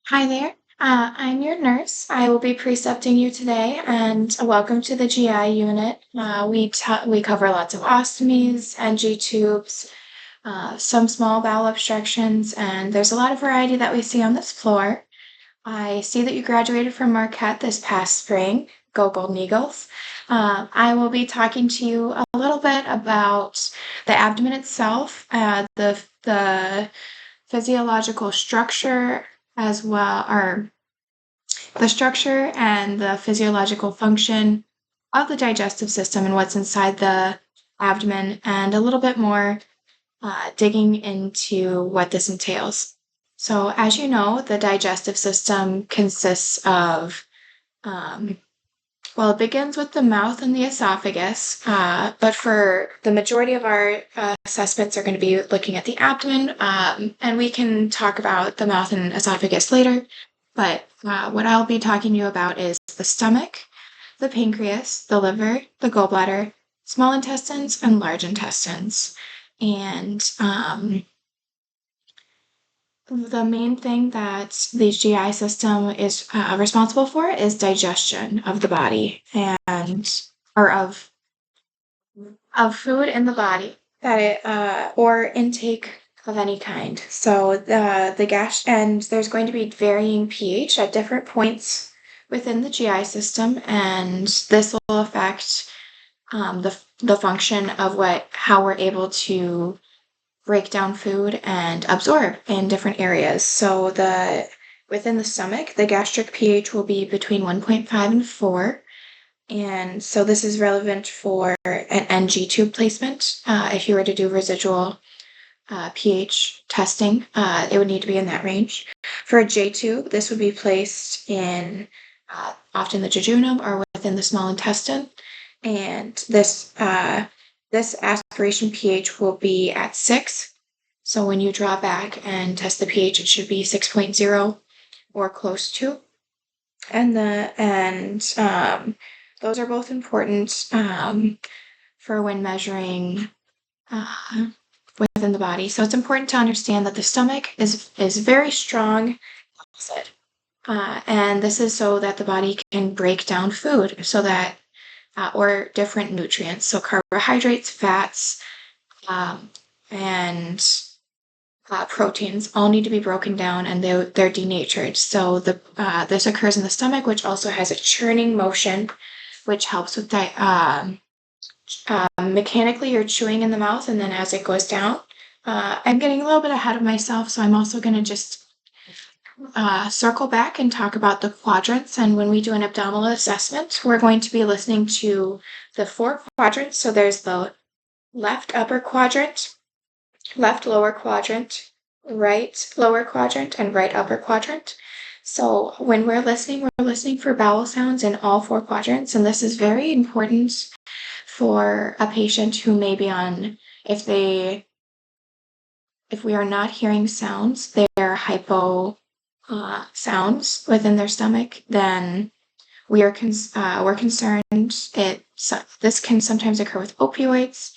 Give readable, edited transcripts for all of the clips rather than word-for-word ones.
Hi there. I'm your nurse. I will be precepting you today, and welcome to the GI unit. We cover lots of ostomies, NG tubes, some small bowel obstructions, and there's a lot of variety that we see on this floor. I see that you graduated from Marquette this past spring. Go Golden Eagles. I will be talking to you a little bit about the abdomen itself, the physiological structure as well, or the structure and the physiological function of the digestive system and what's inside the abdomen, and a little bit more digging into what this entails. So, as you know, the digestive system consists of, um, well, it begins with the mouth and the esophagus, but for the majority of our assessments are going to be looking at the abdomen, and we can talk about the mouth and esophagus later. But what I'll be talking to you about is the stomach, the pancreas, the liver, the gallbladder, small intestines, and large intestines. And the main thing that the GI system is responsible for is digestion of the body and or of food in the body that or intake of any kind. So the gas and there's going to be varying pH at different points within the GI system, and this will affect the function of how we're able to break down food and absorb in different areas. So within the stomach, the gastric pH will be between 1.5 and 4. And so this is relevant for an NG tube placement. If you were to do residual pH testing, it would need to be in that range. For a J tube, this would be placed in often the jejunum or within the small intestine. And this aspiration pH will be at 6. So when you draw back and test the pH, it should be 6.0 or close to. And those are both important for when measuring within the body. So it's important to understand that the stomach is very strong acid. And this is so that the body can break down food so that or different nutrients. So carbohydrates, fats, and proteins all need to be broken down, and they're denatured. So this occurs in the stomach, which also has a churning motion, which helps with mechanically you're chewing in the mouth, and then as it goes down, I'm getting a little bit ahead of myself, so I'm also going to just circle back and talk about the quadrants. And when we do an abdominal assessment, we're going to be listening to the 4 quadrants. So there's the left upper quadrant, left lower quadrant, right lower quadrant, and right upper quadrant. So when we're listening for bowel sounds in all 4 quadrants, and this is very important for a patient who may be on, if we are not hearing sounds, they're hypo sounds within their stomach, then we're concerned. This can sometimes occur with opioids,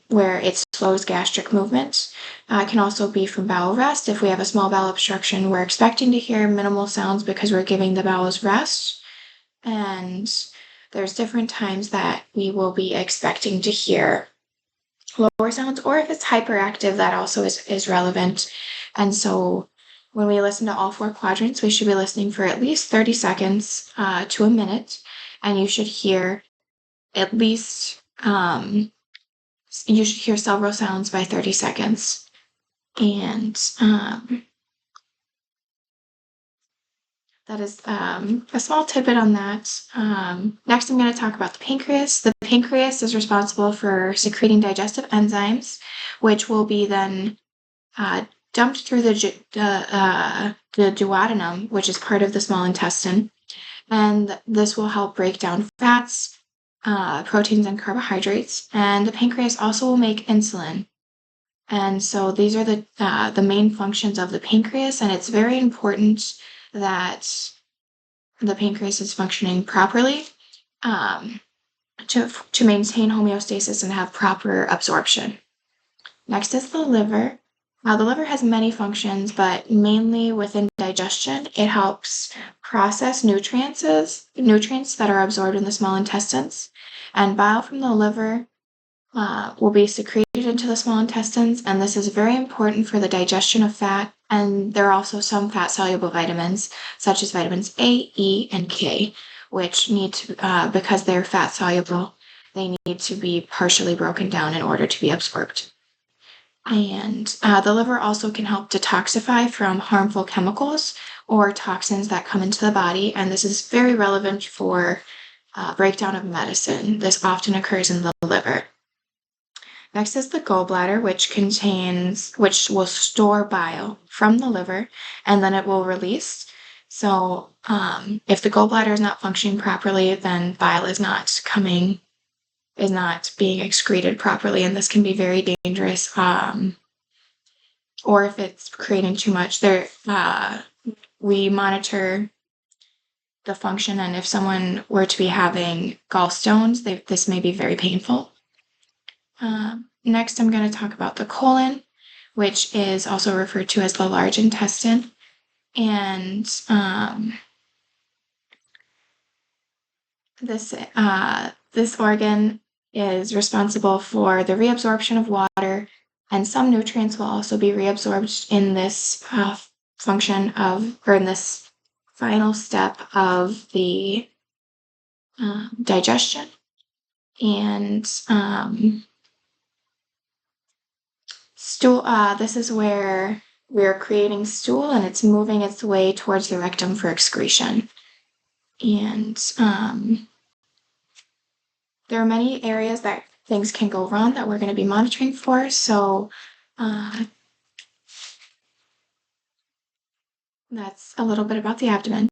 where it slows gastric movement. It can also be from bowel rest. If we have a small bowel obstruction, we're expecting to hear minimal sounds because we're giving the bowels rest. And there's different times that we will be expecting to hear lower sounds, or if it's hyperactive, that also is relevant. And so when we listen to all 4 quadrants, we should be listening for at least 30 seconds to a minute, and you should hear at least several sounds by 30 seconds. And that is a small tidbit on that. Next, I'm going to talk about the pancreas. The pancreas is responsible for secreting digestive enzymes, which will be then dumped through the duodenum, which is part of the small intestine. And this will help break down fats, proteins, and carbohydrates. And the pancreas also will make insulin. And so these are the main functions of the pancreas, and it's very important that the pancreas is functioning properly to maintain homeostasis and have proper absorption. Next is the liver. The liver has many functions, but mainly within digestion, it helps process nutrients that are absorbed in the small intestines, and bile from the liver will be secreted into the small intestines, and this is very important for the digestion of fat. And there are also some fat-soluble vitamins, such as vitamins A, E, and K, which need to, because they're fat-soluble, they need to be partially broken down in order to be absorbed. And the liver also can help detoxify from harmful chemicals or toxins that come into the body, and this is very relevant for breakdown of medicine. This often occurs in the liver. Next is the gallbladder, which will store bile from the liver, and then it will release. So if the gallbladder is not functioning properly, then bile is not being excreted properly, and this can be very dangerous. Or if it's creating too much, we monitor the function, and if someone were to be having gallstones, this may be very painful. Next, I'm going to talk about the colon, which is also referred to as the large intestine. And this organ is responsible for the reabsorption of water, and some nutrients will also be reabsorbed in this in this final step of the digestion. And stool, this is where we're creating stool, and it's moving its way towards the rectum for excretion. And there are many areas that things can go wrong that we're going to be monitoring for. So that's a little bit about the abdomen.